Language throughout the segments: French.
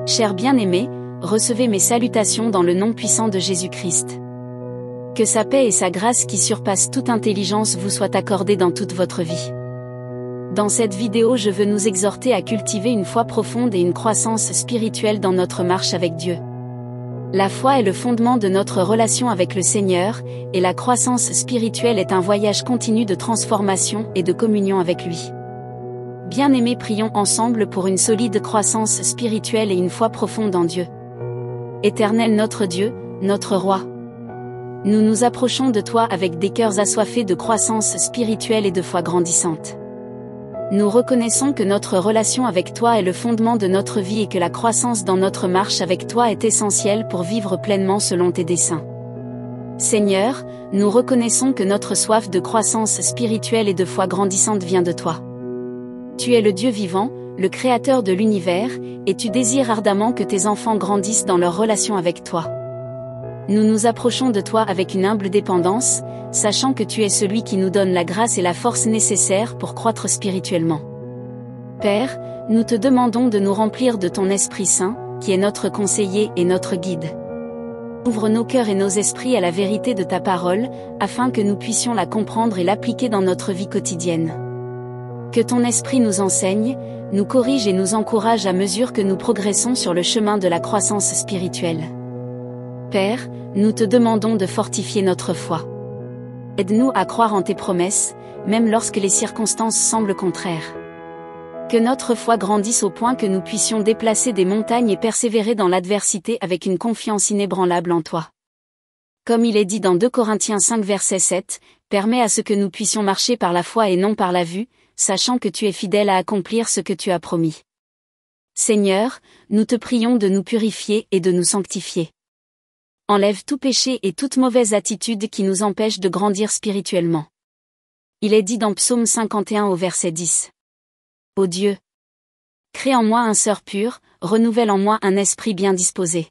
Chers bien-aimés, recevez mes salutations dans le nom puissant de Jésus-Christ. Que sa paix et sa grâce qui surpassent toute intelligence vous soient accordées dans toute votre vie. Dans cette vidéo, je veux nous exhorter à cultiver une foi profonde et une croissance spirituelle dans notre marche avec Dieu. La foi est le fondement de notre relation avec le Seigneur, et la croissance spirituelle est un voyage continu de transformation et de communion avec lui. Bien-aimés, prions ensemble pour une solide croissance spirituelle et une foi profonde en Dieu. Éternel notre Dieu, notre Roi. Nous nous approchons de toi avec des cœurs assoiffés de croissance spirituelle et de foi grandissante. Nous reconnaissons que notre relation avec toi est le fondement de notre vie et que la croissance dans notre marche avec toi est essentielle pour vivre pleinement selon tes desseins. Seigneur, nous reconnaissons que notre soif de croissance spirituelle et de foi grandissante vient de toi. Tu es le Dieu vivant, le Créateur de l'univers, et tu désires ardemment que tes enfants grandissent dans leur relation avec toi. Nous nous approchons de toi avec une humble dépendance, sachant que tu es celui qui nous donne la grâce et la force nécessaires pour croître spirituellement. Père, nous te demandons de nous remplir de ton Esprit Saint, qui est notre conseiller et notre guide. Ouvre nos cœurs et nos esprits à la vérité de ta parole, afin que nous puissions la comprendre et l'appliquer dans notre vie quotidienne. Que ton Esprit nous enseigne, nous corrige et nous encourage à mesure que nous progressons sur le chemin de la croissance spirituelle. Père, nous te demandons de fortifier notre foi. Aide-nous à croire en tes promesses, même lorsque les circonstances semblent contraires. Que notre foi grandisse au point que nous puissions déplacer des montagnes et persévérer dans l'adversité avec une confiance inébranlable en toi. Comme il est dit dans 2 Corinthiens 5 verset 7, permets à ce que nous puissions marcher par la foi et non par la vue, sachant que tu es fidèle à accomplir ce que tu as promis. Seigneur, nous te prions de nous purifier et de nous sanctifier. Enlève tout péché et toute mauvaise attitude qui nous empêche de grandir spirituellement. Il est dit dans Psaume 51 au verset 10. Ô Dieu, crée en moi un cœur pur, renouvelle en moi un esprit bien disposé.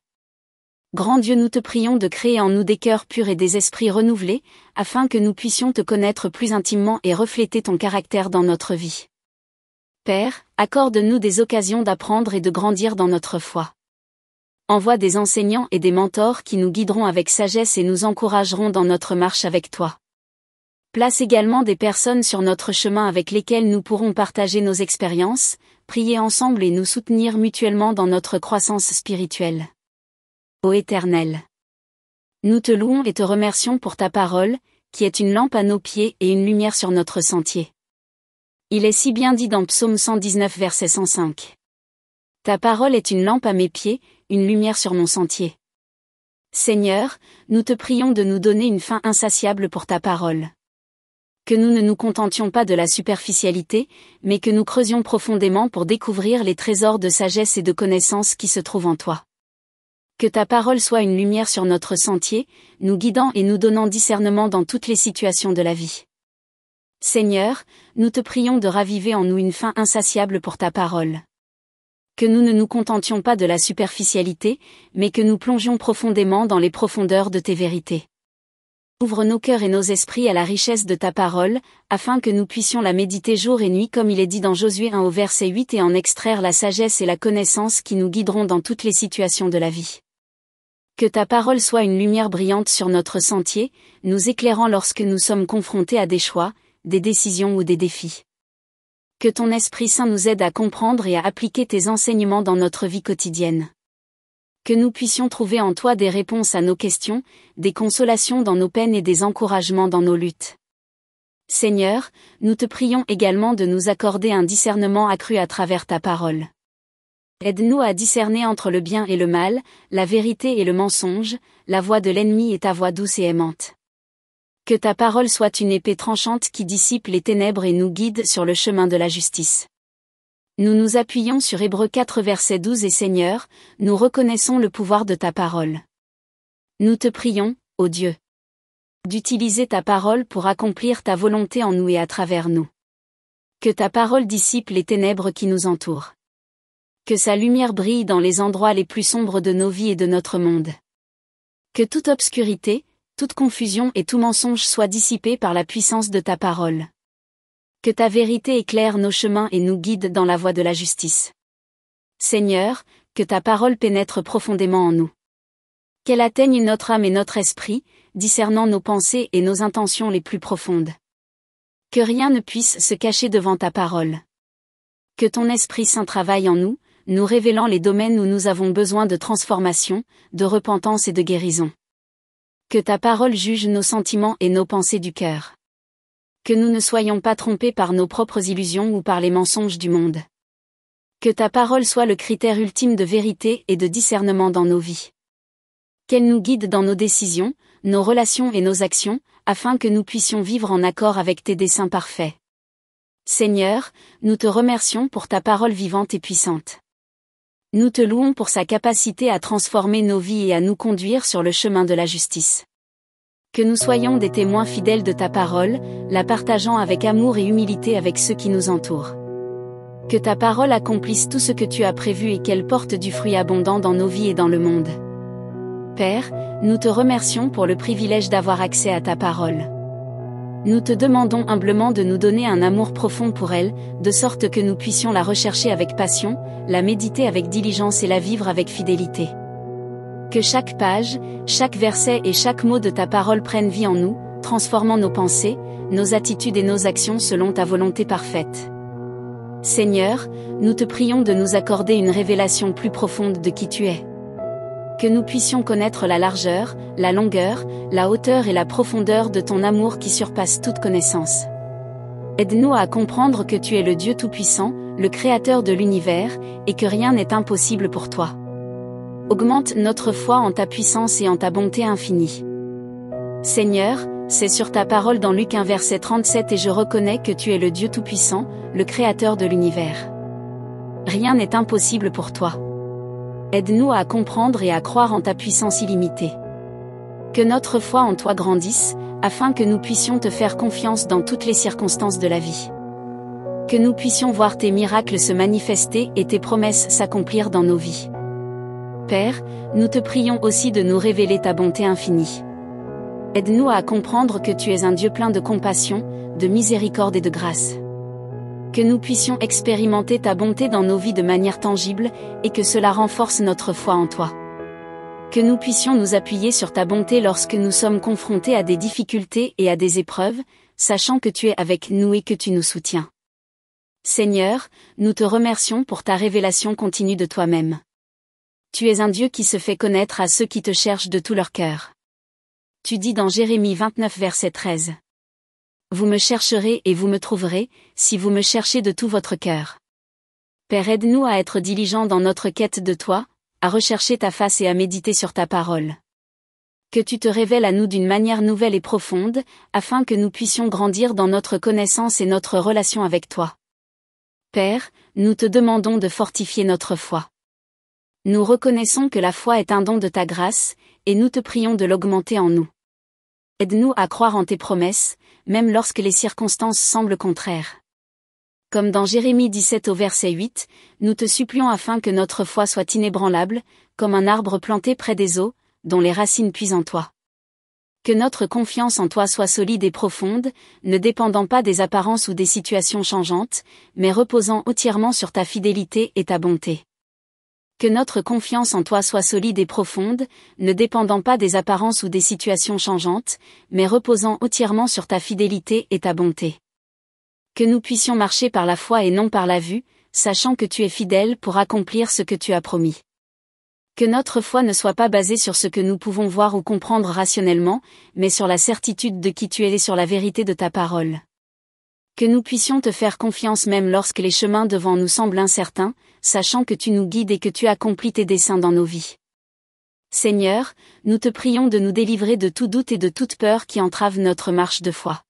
Grand Dieu, nous te prions de créer en nous des cœurs purs et des esprits renouvelés, afin que nous puissions te connaître plus intimement et refléter ton caractère dans notre vie. Père, accorde-nous des occasions d'apprendre et de grandir dans notre foi. Envoie des enseignants et des mentors qui nous guideront avec sagesse et nous encourageront dans notre marche avec toi. Place également des personnes sur notre chemin avec lesquelles nous pourrons partager nos expériences, prier ensemble et nous soutenir mutuellement dans notre croissance spirituelle. Ô Éternel, nous te louons et te remercions pour ta parole, qui est une lampe à nos pieds et une lumière sur notre sentier. Il est si bien dit dans Psaume 119 verset 105. Ta parole est une lampe à mes pieds, une lumière sur mon sentier. Seigneur, nous te prions de nous donner une faim insatiable pour ta parole. Que nous ne nous contentions pas de la superficialité, mais que nous creusions profondément pour découvrir les trésors de sagesse et de connaissance qui se trouvent en toi. Que ta parole soit une lumière sur notre sentier, nous guidant et nous donnant discernement dans toutes les situations de la vie. Seigneur, nous te prions de raviver en nous une faim insatiable pour ta parole. Que nous ne nous contentions pas de la superficialité, mais que nous plongions profondément dans les profondeurs de tes vérités. Ouvre nos cœurs et nos esprits à la richesse de ta parole, afin que nous puissions la méditer jour et nuit comme il est dit dans Josué 1 au verset 8 et en extraire la sagesse et la connaissance qui nous guideront dans toutes les situations de la vie. Que ta parole soit une lumière brillante sur notre sentier, nous éclairant lorsque nous sommes confrontés à des choix, des décisions ou des défis. Que ton Esprit Saint nous aide à comprendre et à appliquer tes enseignements dans notre vie quotidienne. Que nous puissions trouver en toi des réponses à nos questions, des consolations dans nos peines et des encouragements dans nos luttes. Seigneur, nous te prions également de nous accorder un discernement accru à travers ta parole. Aide-nous à discerner entre le bien et le mal, la vérité et le mensonge, la voix de l'ennemi et ta voix douce et aimante. Que ta parole soit une épée tranchante qui dissipe les ténèbres et nous guide sur le chemin de la justice. Nous nous appuyons sur Hébreux 4 verset 12 et Seigneur, nous reconnaissons le pouvoir de ta parole. Nous te prions, ô Dieu, d'utiliser ta parole pour accomplir ta volonté en nous et à travers nous. Que ta parole dissipe les ténèbres qui nous entourent. Que sa lumière brille dans les endroits les plus sombres de nos vies et de notre monde. Que toute obscurité, toute confusion et tout mensonge soient dissipés par la puissance de ta parole. Que ta vérité éclaire nos chemins et nous guide dans la voie de la justice. Seigneur, que ta parole pénètre profondément en nous. Qu'elle atteigne notre âme et notre esprit, discernant nos pensées et nos intentions les plus profondes. Que rien ne puisse se cacher devant ta parole. Que ton Esprit Saint travaille en nous, nous révélant les domaines où nous avons besoin de transformation, de repentance et de guérison. Que ta parole juge nos sentiments et nos pensées du cœur. Que nous ne soyons pas trompés par nos propres illusions ou par les mensonges du monde. Que ta parole soit le critère ultime de vérité et de discernement dans nos vies. Qu'elle nous guide dans nos décisions, nos relations et nos actions, afin que nous puissions vivre en accord avec tes desseins parfaits. Seigneur, nous te remercions pour ta parole vivante et puissante. Nous te louons pour sa capacité à transformer nos vies et à nous conduire sur le chemin de la justice. Que nous soyons des témoins fidèles de ta parole, la partageant avec amour et humilité avec ceux qui nous entourent. Que ta parole accomplisse tout ce que tu as prévu et qu'elle porte du fruit abondant dans nos vies et dans le monde. Père, nous te remercions pour le privilège d'avoir accès à ta parole. Nous te demandons humblement de nous donner un amour profond pour elle, de sorte que nous puissions la rechercher avec passion, la méditer avec diligence et la vivre avec fidélité. Que chaque page, chaque verset et chaque mot de ta parole prenne vie en nous, transformant nos pensées, nos attitudes et nos actions selon ta volonté parfaite. Seigneur, nous te prions de nous accorder une révélation plus profonde de qui tu es. Que nous puissions connaître la largeur, la longueur, la hauteur et la profondeur de ton amour qui surpasse toute connaissance. Aide-nous à comprendre que tu es le Dieu Tout-Puissant, le Créateur de l'univers, et que rien n'est impossible pour toi. Augmente notre foi en ta puissance et en ta bonté infinie. Seigneur, c'est sur ta parole dans Luc 1 verset 37 et je reconnais que tu es le Dieu Tout-Puissant, le Créateur de l'univers. Rien n'est impossible pour toi. Aide-nous à comprendre et à croire en ta puissance illimitée. Que notre foi en toi grandisse, afin que nous puissions te faire confiance dans toutes les circonstances de la vie. Que nous puissions voir tes miracles se manifester et tes promesses s'accomplir dans nos vies. Père, nous te prions aussi de nous révéler ta bonté infinie. Aide-nous à comprendre que tu es un Dieu plein de compassion, de miséricorde et de grâce. Que nous puissions expérimenter ta bonté dans nos vies de manière tangible, et que cela renforce notre foi en toi. Que nous puissions nous appuyer sur ta bonté lorsque nous sommes confrontés à des difficultés et à des épreuves, sachant que tu es avec nous et que tu nous soutiens. Seigneur, nous te remercions pour ta révélation continue de toi-même. Tu es un Dieu qui se fait connaître à ceux qui te cherchent de tout leur cœur. Tu dis dans Jérémie 29 verset 13. Vous me chercherez et vous me trouverez, si vous me cherchez de tout votre cœur. Père, aide-nous à être diligents dans notre quête de toi, à rechercher ta face et à méditer sur ta parole. Que tu te révèles à nous d'une manière nouvelle et profonde, afin que nous puissions grandir dans notre connaissance et notre relation avec toi. Père, nous te demandons de fortifier notre foi. Nous reconnaissons que la foi est un don de ta grâce, et nous te prions de l'augmenter en nous. Aide-nous à croire en tes promesses, même lorsque les circonstances semblent contraires. Comme dans Jérémie 17 au verset 8, nous te supplions afin que notre foi soit inébranlable, comme un arbre planté près des eaux, dont les racines puisent en toi. Que notre confiance en toi soit solide et profonde, ne dépendant pas des apparences ou des situations changeantes, mais reposant entièrement sur ta fidélité et ta bonté. Que notre confiance en toi soit solide et profonde, ne dépendant pas des apparences ou des situations changeantes, mais reposant entièrement sur ta fidélité et ta bonté. Que nous puissions marcher par la foi et non par la vue, sachant que tu es fidèle pour accomplir ce que tu as promis. Que notre foi ne soit pas basée sur ce que nous pouvons voir ou comprendre rationnellement, mais sur la certitude de qui tu es et sur la vérité de ta parole. Que nous puissions te faire confiance même lorsque les chemins devant nous semblent incertains, sachant que tu nous guides et que tu accomplis tes desseins dans nos vies. Seigneur, nous te prions de nous délivrer de tout doute et de toute peur qui entrave notre marche de foi.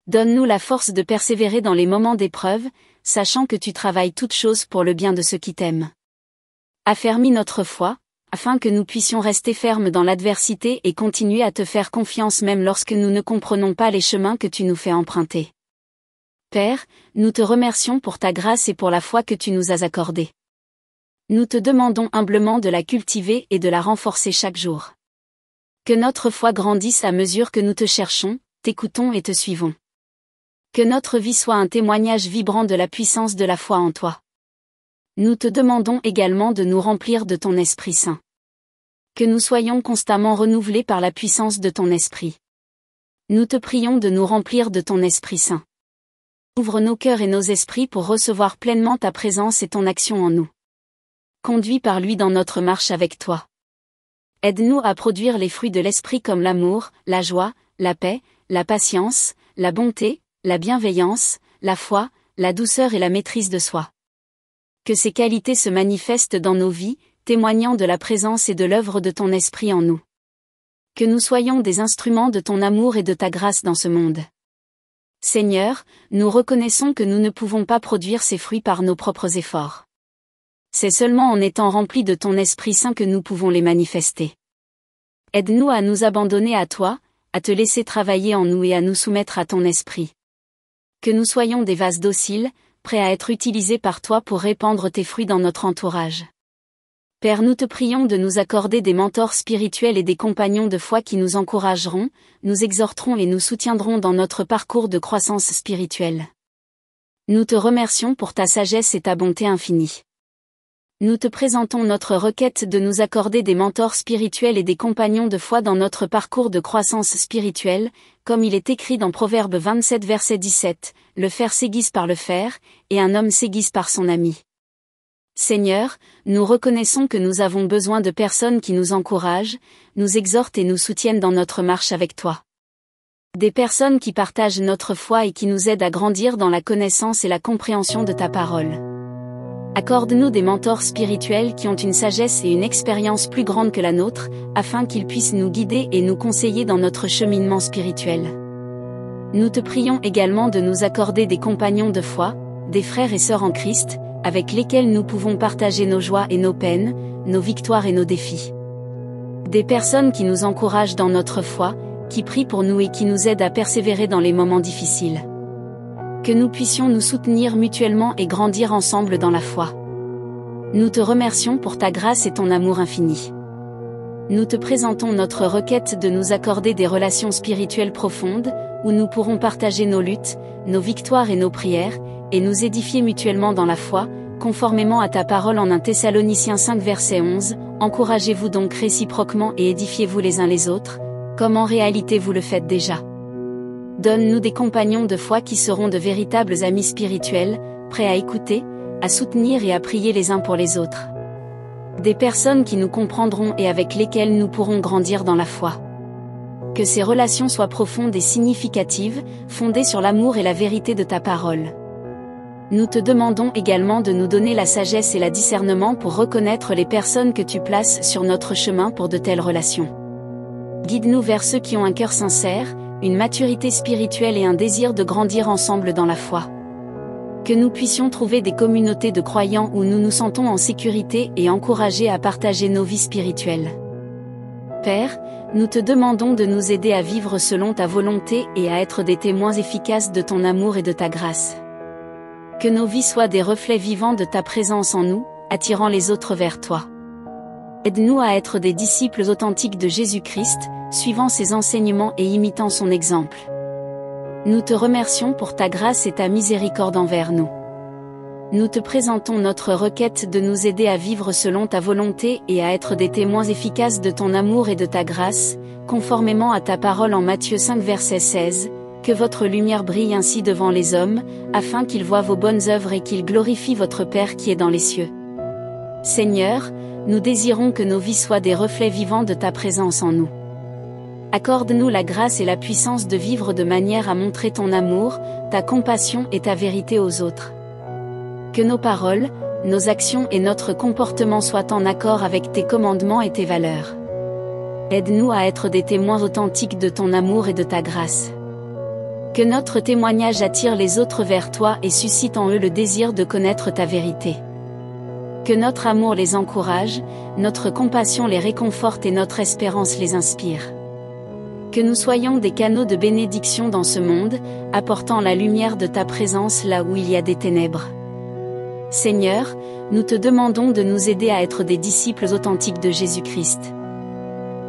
Donne-nous la force de persévérer dans les moments d'épreuve, sachant que tu travailles toutes choses pour le bien de ceux qui t'aiment. Affermis notre foi, afin que nous puissions rester fermes dans l'adversité et continuer à te faire confiance même lorsque nous ne comprenons pas les chemins que tu nous fais emprunter. Père, nous te remercions pour ta grâce et pour la foi que tu nous as accordée. Nous te demandons humblement de la cultiver et de la renforcer chaque jour. Que notre foi grandisse à mesure que nous te cherchons, t'écoutons et te suivons. Que notre vie soit un témoignage vibrant de la puissance de la foi en toi. Nous te demandons également de nous remplir de ton Esprit Saint. Que nous soyons constamment renouvelés par la puissance de ton Esprit. Nous te prions de nous remplir de ton Esprit Saint. Ouvre nos cœurs et nos esprits pour recevoir pleinement ta présence et ton action en nous. Conduis par lui dans notre marche avec toi. Aide-nous à produire les fruits de l'Esprit comme l'amour, la joie, la paix, la patience, la bonté, la bienveillance, la foi, la douceur et la maîtrise de soi. Que ces qualités se manifestent dans nos vies, témoignant de la présence et de l'œuvre de ton Esprit en nous. Que nous soyons des instruments de ton amour et de ta grâce dans ce monde. Seigneur, nous reconnaissons que nous ne pouvons pas produire ces fruits par nos propres efforts. C'est seulement en étant remplis de ton Esprit Saint que nous pouvons les manifester. Aide-nous à nous abandonner à toi, à te laisser travailler en nous et à nous soumettre à ton Esprit. Que nous soyons des vases dociles, prêts à être utilisés par toi pour répandre tes fruits dans notre entourage. Père, nous te prions de nous accorder des mentors spirituels et des compagnons de foi qui nous encourageront, nous exhorteront et nous soutiendront dans notre parcours de croissance spirituelle. Nous te remercions pour ta sagesse et ta bonté infinie. Nous te présentons notre requête de nous accorder des mentors spirituels et des compagnons de foi dans notre parcours de croissance spirituelle, comme il est écrit dans Proverbe 27 verset 17, « Le fer s'aiguise par le fer, et un homme s'aiguise par son ami. » Seigneur, nous reconnaissons que nous avons besoin de personnes qui nous encouragent, nous exhortent et nous soutiennent dans notre marche avec toi. Des personnes qui partagent notre foi et qui nous aident à grandir dans la connaissance et la compréhension de ta parole. Accorde-nous des mentors spirituels qui ont une sagesse et une expérience plus grande que la nôtre, afin qu'ils puissent nous guider et nous conseiller dans notre cheminement spirituel. Nous te prions également de nous accorder des compagnons de foi, des frères et sœurs en Christ, avec lesquels nous pouvons partager nos joies et nos peines, nos victoires et nos défis. Des personnes qui nous encouragent dans notre foi, qui prient pour nous et qui nous aident à persévérer dans les moments difficiles. Que nous puissions nous soutenir mutuellement et grandir ensemble dans la foi. Nous te remercions pour ta grâce et ton amour infini. Nous te présentons notre requête de nous accorder des relations spirituelles profondes, où nous pourrons partager nos luttes, nos victoires et nos prières, et nous édifier mutuellement dans la foi, conformément à ta parole en 1 Thessaloniciens 5 verset 11, encouragez-vous donc réciproquement et édifiez-vous les uns les autres, comme en réalité vous le faites déjà. Donne-nous des compagnons de foi qui seront de véritables amis spirituels, prêts à écouter, à soutenir et à prier les uns pour les autres. Des personnes qui nous comprendront et avec lesquelles nous pourrons grandir dans la foi. Que ces relations soient profondes et significatives, fondées sur l'amour et la vérité de ta parole. Nous te demandons également de nous donner la sagesse et le discernement pour reconnaître les personnes que tu places sur notre chemin pour de telles relations. Guide-nous vers ceux qui ont un cœur sincère, une maturité spirituelle et un désir de grandir ensemble dans la foi. Que nous puissions trouver des communautés de croyants où nous nous sentons en sécurité et encouragés à partager nos vies spirituelles. Père, nous te demandons de nous aider à vivre selon ta volonté et à être des témoins efficaces de ton amour et de ta grâce. Que nos vies soient des reflets vivants de ta présence en nous, attirant les autres vers toi. Aide-nous à être des disciples authentiques de Jésus-Christ, suivant ses enseignements et imitant son exemple. Nous te remercions pour ta grâce et ta miséricorde envers nous. Nous te présentons notre requête de nous aider à vivre selon ta volonté et à être des témoins efficaces de ton amour et de ta grâce, conformément à ta parole en Matthieu 5 verset 16, que votre lumière brille ainsi devant les hommes, afin qu'ils voient vos bonnes œuvres et qu'ils glorifient votre Père qui est dans les cieux. Seigneur, nous désirons que nos vies soient des reflets vivants de ta présence en nous. Accorde-nous la grâce et la puissance de vivre de manière à montrer ton amour, ta compassion et ta vérité aux autres. Que nos paroles, nos actions et notre comportement soient en accord avec tes commandements et tes valeurs. Aide-nous à être des témoins authentiques de ton amour et de ta grâce. Que notre témoignage attire les autres vers toi et suscite en eux le désir de connaître ta vérité. Que notre amour les encourage, notre compassion les réconforte et notre espérance les inspire. Que nous soyons des canaux de bénédiction dans ce monde, apportant la lumière de ta présence là où il y a des ténèbres. Seigneur, nous te demandons de nous aider à être des disciples authentiques de Jésus-Christ.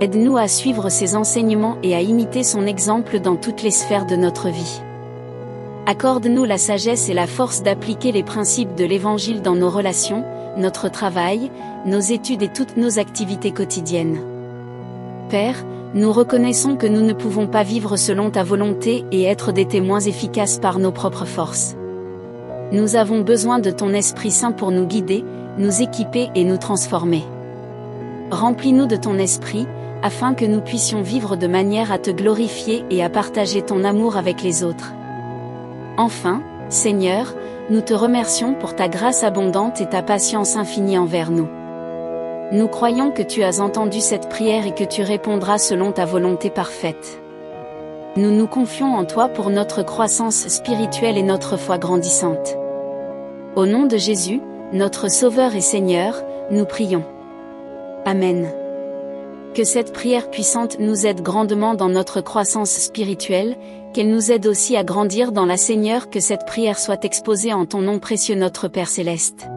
Aide-nous à suivre ses enseignements et à imiter son exemple dans toutes les sphères de notre vie. Accorde-nous la sagesse et la force d'appliquer les principes de l'Évangile dans nos relations, notre travail, nos études et toutes nos activités quotidiennes. Père, nous reconnaissons que nous ne pouvons pas vivre selon ta volonté et être des témoins efficaces par nos propres forces. Nous avons besoin de ton Esprit Saint pour nous guider, nous équiper et nous transformer. Remplis-nous de ton esprit, afin que nous puissions vivre de manière à te glorifier et à partager ton amour avec les autres. Enfin, Seigneur, nous te remercions pour ta grâce abondante et ta patience infinie envers nous. Nous croyons que tu as entendu cette prière et que tu répondras selon ta volonté parfaite. Nous nous confions en toi pour notre croissance spirituelle et notre foi grandissante. Au nom de Jésus, notre Sauveur et Seigneur, nous prions. Amen. Que cette prière puissante nous aide grandement dans notre croissance spirituelle, qu'elle nous aide aussi à grandir dans la Seigneur, que cette prière soit exposée en ton nom précieux notre Père Céleste.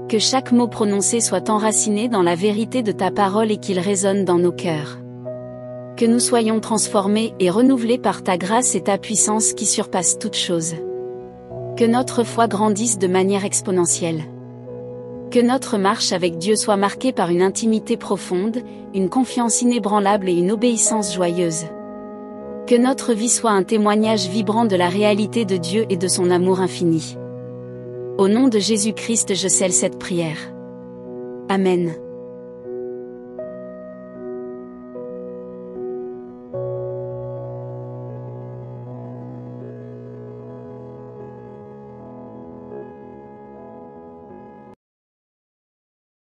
Que chaque mot prononcé soit enraciné dans la vérité de ta parole et qu'il résonne dans nos cœurs. Que nous soyons transformés et renouvelés par ta grâce et ta puissance qui surpassent toute chose. Que notre foi grandisse de manière exponentielle. Que notre marche avec Dieu soit marquée par une intimité profonde, une confiance inébranlable et une obéissance joyeuse. Que notre vie soit un témoignage vibrant de la réalité de Dieu et de son amour infini. Au nom de Jésus-Christ, je scelle cette prière. Amen.